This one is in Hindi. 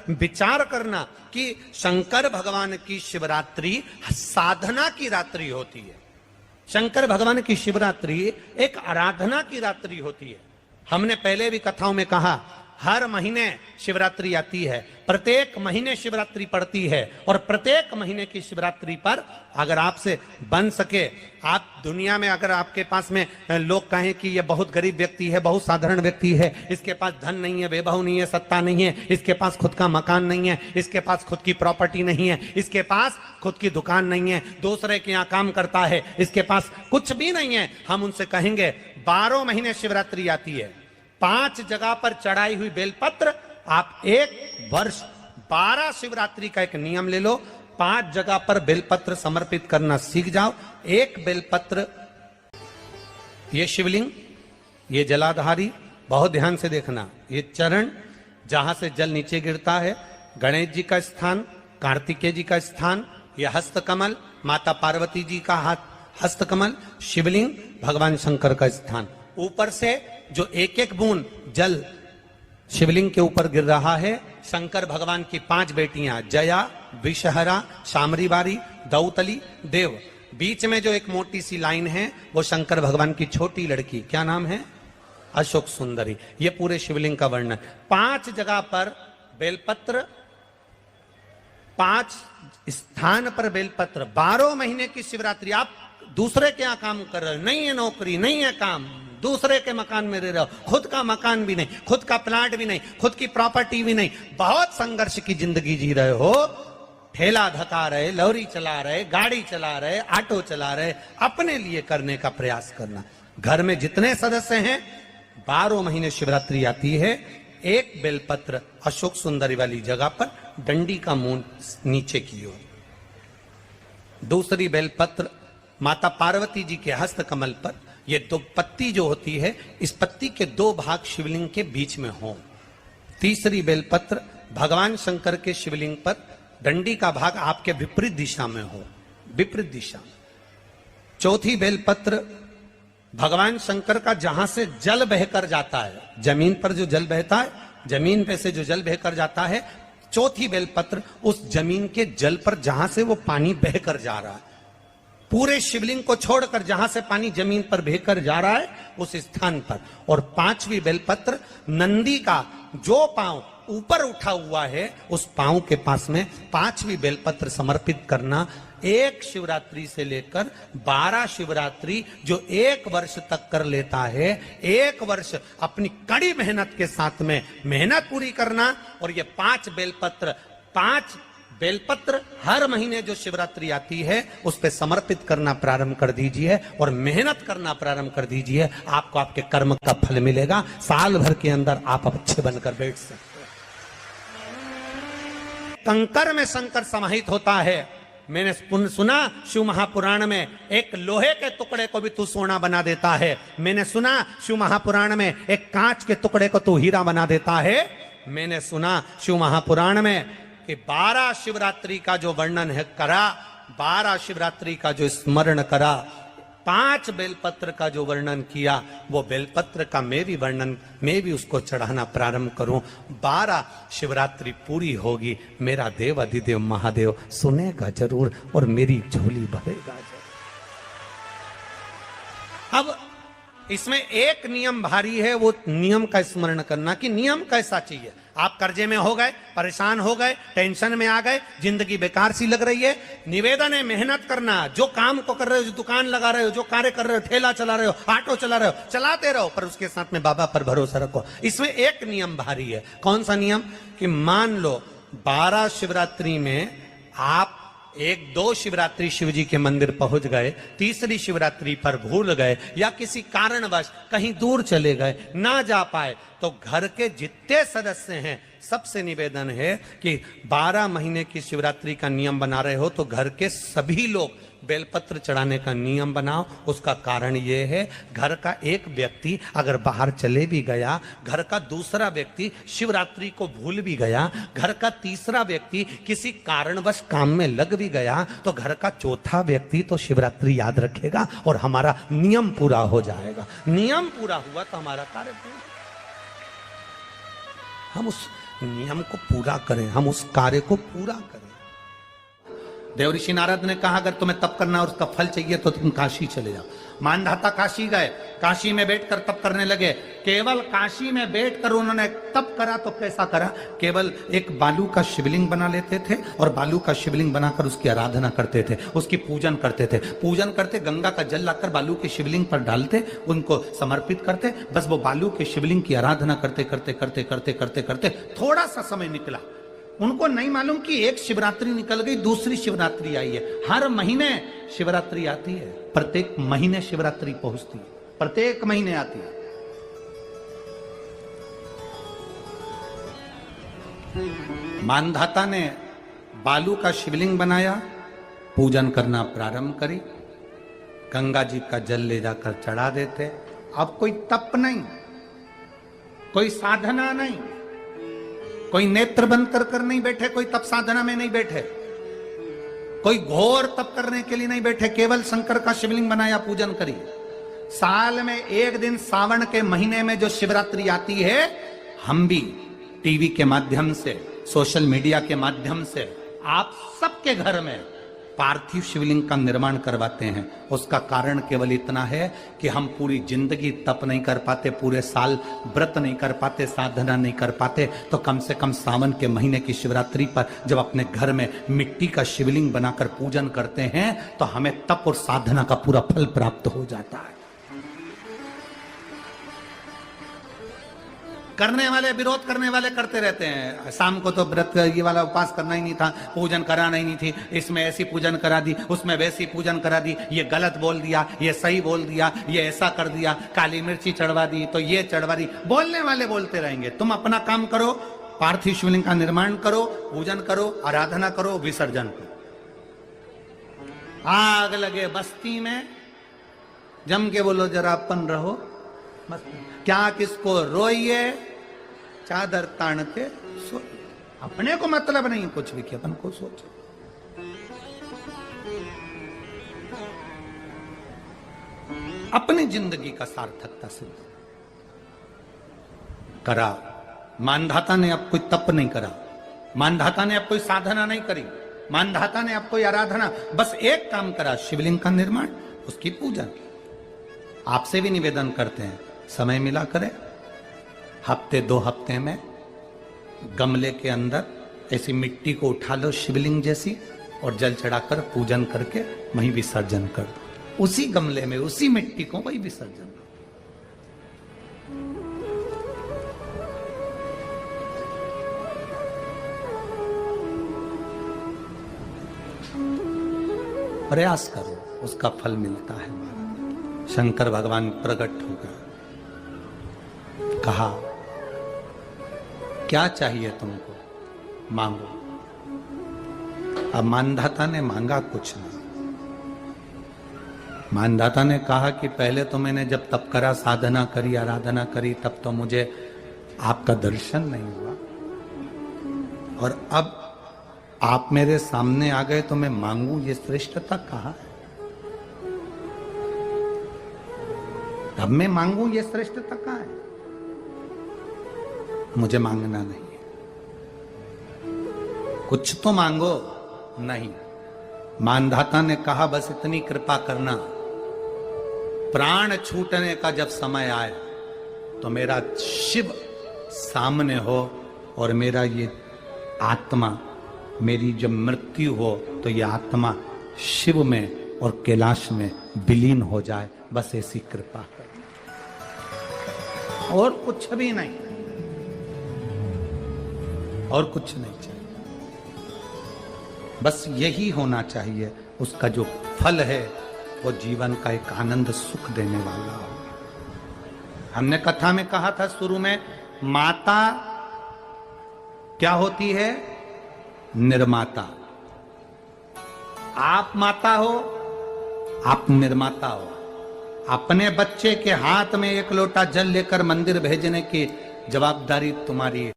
विचार करना कि शंकर भगवान की शिवरात्रि साधना की रात्रि होती है। शंकर भगवान की शिवरात्रि एक आराधना की रात्रि होती है। हमने पहले भी कथाओं में कहा, हर महीने शिवरात्रि आती है, प्रत्येक महीने शिवरात्रि पड़ती है, और प्रत्येक महीने की शिवरात्रि पर अगर आपसे बन सके, आप दुनिया में अगर आपके पास में लोग कहें कि ये बहुत गरीब व्यक्ति है, बहुत साधारण व्यक्ति है, इसके पास धन नहीं है, वैभव नहीं है, सत्ता नहीं है, इसके पास खुद का मकान नहीं है, इसके पास खुद की प्रॉपर्टी नहीं है, इसके पास खुद की दुकान नहीं है, दूसरे के यहाँ काम करता है, इसके पास कुछ भी नहीं है, हम उनसे कहेंगे 12 महीने शिवरात्रि आती है, 5 जगह पर चढ़ाई हुई बेलपत्र, आप एक वर्ष 12 शिवरात्रि का एक नियम ले लो, 5 जगह पर बेलपत्र समर्पित करना सीख जाओ। एक बेलपत्र, ये शिवलिंग, ये जलाधारी, बहुत ध्यान से देखना, ये चरण जहां से जल नीचे गिरता है, गणेश जी का स्थान, कार्तिकेय जी का स्थान, यह हस्तकमल, माता पार्वती जी का हस्तकमल, शिवलिंग, भगवान शंकर का स्थान। ऊपर से जो एक एक बूंद जल शिवलिंग के ऊपर गिर रहा है, शंकर भगवान की 5 बेटियां, जया, विषहरा, शामरीवारी, दौतली, देव। बीच में जो एक मोटी सी लाइन है वो शंकर भगवान की छोटी लड़की, क्या नाम है? अशोक सुंदरी। ये पूरे शिवलिंग का वर्णन। 5 जगह पर बेलपत्र, 5 स्थान पर बेलपत्र। 12 महीने की शिवरात्रि। आप दूसरे के यहाँ काम कर रहे हो, नहीं है नौकरी, नहीं है काम, दूसरे के मकान में रह रहे हो, खुद का मकान भी नहीं, खुद का प्लाट भी नहीं, खुद की प्रॉपर्टी भी नहीं, बहुत संघर्ष की जिंदगी जी रहे हो, ठेला धका रहे, लौरी चला रहे, गाड़ी चला रहे, ऑटो चला रहे, अपने लिए करने का प्रयास करना। घर में जितने सदस्य हैं, 12 महीने शिवरात्रि आती है, एक बेलपत्र अशोक सुंदरी वाली जगह पर, डंडी का मुंह नीचे की ओर। दूसरी बेलपत्र माता पार्वती जी के हस्त कमल पर। ये 2 पत्ती जो होती है, इस पत्ती के 2 भाग शिवलिंग के बीच में हो। तीसरी बेलपत्र भगवान शंकर के शिवलिंग पर, डंडी का भाग आपके विपरीत दिशा में हो, विपरीत दिशा। चौथी बेलपत्र भगवान शंकर का जहां से जल बहकर जाता है, जमीन पर जो जल बहता है, जमीन पे से जो जल बहकर जाता है, चौथी बेलपत्र उस जमीन के जल पर जहां से वो पानी बहकर जा रहा है, पूरे शिवलिंग को छोड़कर जहां से पानी जमीन पर बहकर जा रहा है उस स्थान पर। और 5वीं बेलपत्र नंदी का जो पांव ऊपर उठा हुआ है, उस पांव के पास में 5वीं बेलपत्र समर्पित करना। एक शिवरात्रि से लेकर 12 शिवरात्रि जो 1 वर्ष तक कर लेता है, 1 वर्ष अपनी कड़ी मेहनत के साथ में मेहनत पूरी करना। और ये 5 बेलपत्र हर महीने जो शिवरात्रि आती है उस पे समर्पित करना प्रारंभ कर दीजिए और मेहनत करना प्रारंभ कर दीजिए। आपको आपके कर्म का फल मिलेगा। साल भर के अंदर आप अच्छे बनकर बैठ सकते हैं। कंकर में शंकर समाहित होता है। मैंने सुना शिव महापुराण में एक लोहे के टुकड़े को भी तू सोना बना देता है। मैंने सुना शिव महापुराण में एक कांच के टुकड़े को तू हीरा बना देता है। मैंने सुना शिव महापुराण में कि 12 शिवरात्रि का जो वर्णन है करा, 12 शिवरात्रि का जो स्मरण करा, 5 बेलपत्र का जो वर्णन किया, वो बेलपत्र का मैं भी उसको चढ़ाना प्रारंभ करूं। 12 शिवरात्रि पूरी होगी, मेरा देव अधिदेव महादेव सुनेगा जरूर और मेरी झोली भरेगा जरूर। अब इसमें एक नियम भारी है, वो नियम का स्मरण करना कि नियम कैसा चाहिए। आप कर्जे में हो गए, परेशान हो गए, टेंशन में आ गए, जिंदगी बेकार सी लग रही है, निवेदन है मेहनत करना। जो काम को कर रहे हो, जो दुकान लगा रहे हो, जो कार्य कर रहे हो, ठेला चला रहे हो, ऑटो चला रहे हो, चलाते रहो, पर उसके साथ में बाबा पर भरोसा रखो। इसमें एक नियम भारी है। कौन सा नियम? कि मान लो 12 शिवरात्रि में आप 1-2 शिवरात्रि शिव जी के मंदिर पहुंच गए, तीसरी शिवरात्रि पर भूल गए या किसी कारणवश कहीं दूर चले गए, ना जा पाए, तो घर के जितने सदस्य हैं सबसे निवेदन है कि 12 महीने की शिवरात्रि का नियम बना रहे हो तो घर के सभी लोग बेलपत्र चढ़ाने का नियम बनाओ। उसका कारण यह है, घर का एक व्यक्ति अगर बाहर चले भी गया, घर का दूसरा व्यक्ति शिवरात्रि को भूल भी गया, घर का तीसरा व्यक्ति किसी कारणवश काम में लग भी गया, तो घर का चौथा व्यक्ति तो शिवरात्रि याद रखेगा और हमारा नियम पूरा हो जाएगा। नियम पूरा हुआ तो हमारा कार्य पूरा। हम उस नियम को पूरा करें, हम उस कार्य को पूरा करें। देवऋषि नारद ने कहा अगर तुम्हें तप करना और उसका फल चाहिए तो तुम काशी चले जाओ। मानधाता काशी गए, काशी में बैठकर तप करने लगे। केवल काशी में बैठकर उन्होंने तप करा तो कैसा करा, केवल एक बालू का शिवलिंग बना लेते थे और बालू का शिवलिंग बनाकर उसकी आराधना करते थे, उसकी पूजन करते थे। पूजन करते, गंगा का जल लाकर बालू के शिवलिंग पर डालते, उनको समर्पित करते, बस वो बालू के शिवलिंग की आराधना करते करते करते करते करते करते थोड़ा सा समय निकला। उनको नहीं मालूम कि एक शिवरात्रि निकल गई, दूसरी शिवरात्रि आई है। हर महीने शिवरात्रि आती है, प्रत्येक महीने शिवरात्रि पहुंचती है, प्रत्येक महीने आती है। मानधाता ने बालू का शिवलिंग बनाया, पूजन करना प्रारंभ करी, गंगा जी का जल ले जाकर चढ़ा देते। अब कोई तप नहीं, कोई साधना नहीं, कोई नेत्र बंद कर नहीं बैठे, कोई तप साधना में नहीं बैठे, कोई घोर तप करने के लिए नहीं बैठे, केवल शंकर का शिवलिंग बनाया, पूजन करी। साल में एक दिन सावन के महीने में जो शिवरात्रि आती है, हम भी टीवी के माध्यम से, सोशल मीडिया के माध्यम से आप सबके घर में पार्थिव शिवलिंग का निर्माण करवाते हैं। उसका कारण केवल इतना है कि हम पूरी जिंदगी तप नहीं कर पाते, पूरे साल व्रत नहीं कर पाते, साधना नहीं कर पाते, तो कम से कम सावन के महीने की शिवरात्रि पर जब अपने घर में मिट्टी का शिवलिंग बनाकर पूजन करते हैं तो हमें तप और साधना का पूरा फल प्राप्त हो जाता है। करने वाले, विरोध करने वाले करते रहते हैं, शाम को तो व्रत ये वाला उपवास करना ही नहीं था, पूजन कराना ही नहीं थी, इसमें ऐसी पूजन करा दी, उसमें वैसी पूजन करा दी, ये गलत बोल दिया, ये सही बोल दिया, ये ऐसा कर दिया, काली मिर्ची चढ़वा दी तो ये चढ़वा दी। बोलने वाले बोलते रहेंगे, तुम अपना काम करो, पार्थिव शिवलिंग का निर्माण करो, पूजन करो, आराधना करो, विसर्जन करो। आग लगे बस्ती में, जम के बोलो जरा अपन रहो, क्या किसको रोइए, चादर तान के सो, अपने को मतलब नहीं कुछ भी कि अपन को सोचो। अपनी जिंदगी का सार्थकता से करा। मानधाता ने अब कोई तप नहीं करा, मानधाता ने अब कोई साधना नहीं करी, मानधाता ने अब कोई आराधना, बस एक काम करा, शिवलिंग का निर्माण, उसकी पूजन। आपसे भी निवेदन करते हैं, समय मिला करें, हफ्ते 2 हफ्ते में गमले के अंदर ऐसी मिट्टी को उठा लो शिवलिंग जैसी और जल चढ़ाकर पूजन करके वहीं विसर्जन कर दो। उसी गमले में, उसी मिट्टी को वहीं विसर्जन करो। प्रयास करो, उसका फल मिलता है। शंकर भगवान प्रकट हो गए, कहा क्या चाहिए तुमको, मांगो। अब मानधाता ने मांगा कुछ नहीं। मानधाता ने कहा कि पहले तो मैंने जब तप करा, साधना करी, आराधना करी, तब तो मुझे आपका दर्शन नहीं हुआ, और अब आप मेरे सामने आ गए तो मैं मांगू, ये श्रेष्ठता कहाँ है? अब मैं मांगू, ये श्रेष्ठता कहाँ है? मुझे मांगना नहीं है, कुछ तो मांगो। नहीं, मानधाता ने कहा बस इतनी कृपा करना, प्राण छूटने का जब समय आए तो मेरा शिव सामने हो और मेरा ये आत्मा, मेरी जब मृत्यु हो तो ये आत्मा शिव में और कैलाश में विलीन हो जाए, बस ऐसी कृपा कर, और कुछ भी नहीं, और कुछ नहीं चाहिए, बस यही होना चाहिए। उसका जो फल है वो जीवन का एक आनंद सुख देने वाला हो। हमने कथा में कहा था शुरू में, माता क्या होती है? निर्माता। आप माता हो, आप निर्माता हो। अपने बच्चे के हाथ में 1 लोटा जल लेकर मंदिर भेजने की जवाबदारी तुम्हारी है।